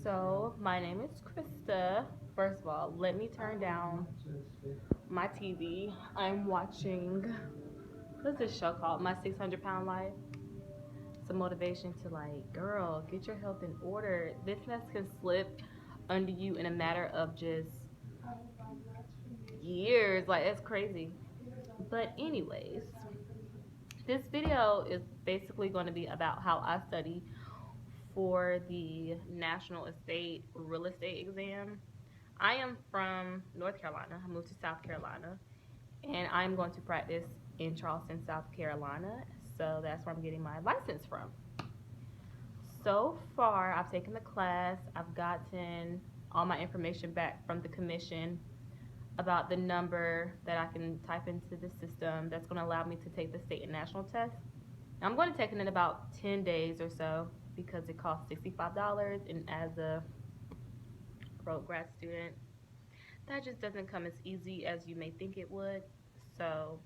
So, my name is Krista. First of all, let me turn down my TV. I'm watching, what's this show called? My 600 Pound Life. It's a motivation to, like, girl, get your health in order. This mess can slip under you in a matter of just years. Like, it's crazy. But, anyways, this video is basically going to be about how I study for the National Estate Real Estate exam. I am from North Carolina. I moved to South Carolina, and I'm going to practice in Charleston, South Carolina. So that's where I'm getting my license from. So far, I've taken the class. I've gotten all my information back from the commission about the number that I can type into the system that's going to allow me to take the state and national test. I'm going to take it in about 10 days or so because it costs $65, and as a broke grad student, that just doesn't come as easy as you may think it would. So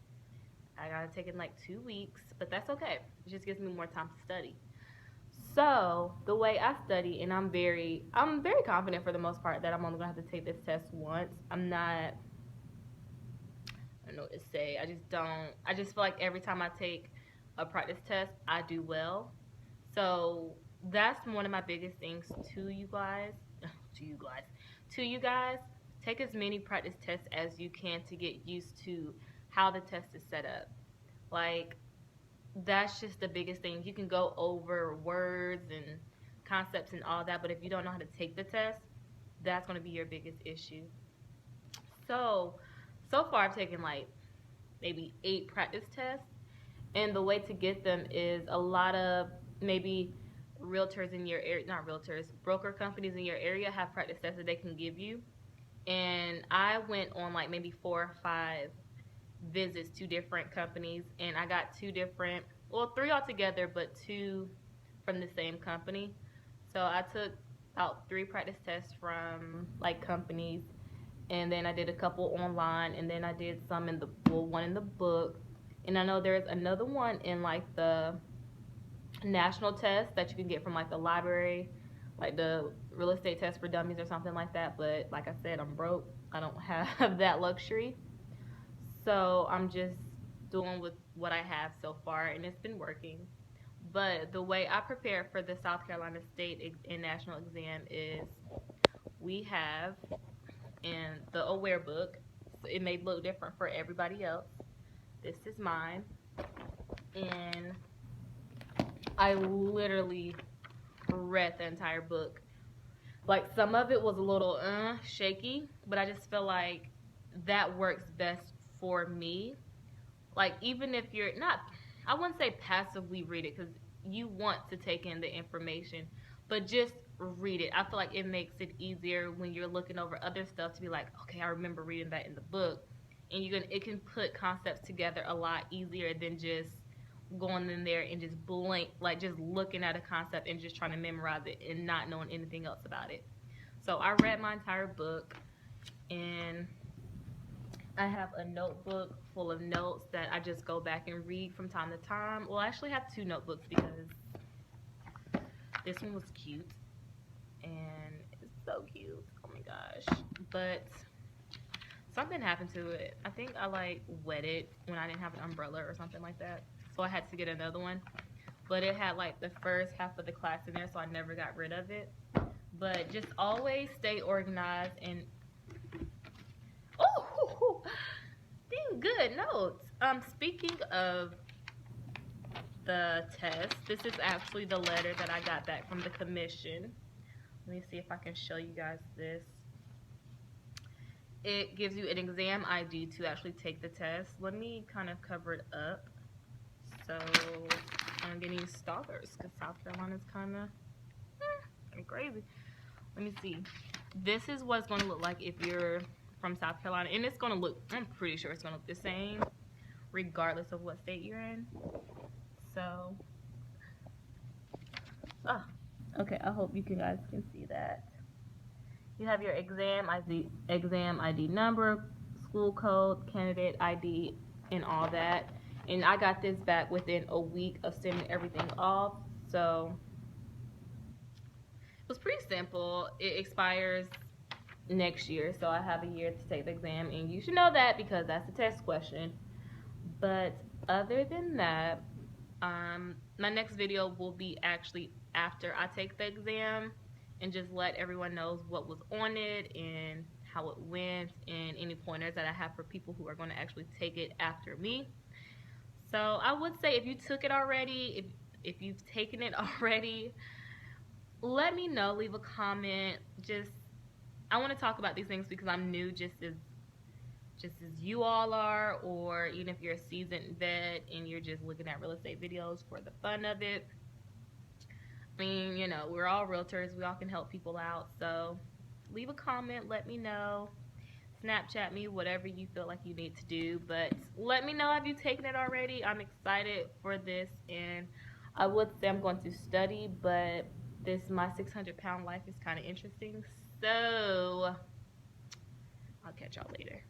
I gotta take it in like 2 weeks, but that's okay. It just gives me more time to study. So the way I study, and I'm very confident for the most part that I'm only gonna have to take this test once. I don't know what to say. I just feel like every time I take a practice test, I do well. So that's one of my biggest things to you guys. To you guys, take as many practice tests as you can to get used to how the test is set up. Like, that's just the biggest thing. You can go over words and concepts and all that, but if you don't know how to take the test, that's going to be your biggest issue. So far I've taken like maybe 8 practice tests, and the way to get them is a lot of maybe realtors in your area, not realtors, broker companies in your area have practice tests that they can give you. And I went on like maybe 4 or 5 visits to different companies, and I got 2 different, well, 3 altogether, but 2 from the same company. So I took about 3 practice tests from like companies, and then I did a couple online, and then I did some in the, well, one in the book, and I know there's another one in like the national test that you can get from like the library, like the real estate test for dummies or something like that. But like I said, I'm broke. I don't have that luxury. So I'm just doing with what I have so far, and it's been working. But the way I prepare for the South Carolina State and National exam is we have in the Aware book. So it may look different for everybody else. This is mine, and I literally read the entire book. Like, some of it was a little shaky, but I just feel like that works best for me. Like, even if you're not, I wouldn't say passively read it because you want to take in the information, but just read it. I feel like it makes it easier when you're looking over other stuff to be like, okay, I remember reading that in the book, and it can put concepts together a lot easier than just going in there and just blank, like just looking at a concept and just trying to memorize it and not knowing anything else about it. So I read my entire book, and I have a notebook full of notes that I just go back and read from time to time. Well, I actually have 2 notebooks because this one was cute, and it's so cute. Oh my gosh. But something happened to it. I think I like wet it when I didn't have an umbrella or something like that. So I had to get another one. But it had like the first half of the class in there, so I never got rid of it. But just always stay organized. And oh, dang, good notes. Speaking of the test, this is actually the letter that I got back from the commission. Let me see if I can show you guys this. It gives you an exam ID to actually take the test. Let me kind of cover it up so I'm getting stalkers, because South Carolina's kind of crazy. Let me see. This is what it's going to look like if you're from South Carolina, and it's going to look, I'm pretty sure it's going to look the same regardless of what state you're in. So okay, I hope you guys can see that. You have your exam ID number, school code, candidate ID, and all that. And I got this back within a week of sending everything off. So it was pretty simple. It expires next year, so I have a year to take the exam, and you should know that because that's a test question. But other than that, my next video will be actually after I take the exam and just let everyone know what was on it and how it went and any pointers that I have for people who are going to actually take it after me. So I would say if you took it already, if you've taken it already, let me know, leave a comment. Just I want to talk about these things because I'm new just as you all are, or even if you're a seasoned vet and you're just looking at real estate videos for the fun of it. I mean, you know, we're all realtors. We all can help people out. So leave a comment. Let me know. Snapchat me, whatever you feel like you need to do. But let me know, have you taken it already? I'm excited for this. And I would say I'm going to study, but this My 600-Pound Life is kind of interesting. So I'll catch y'all later.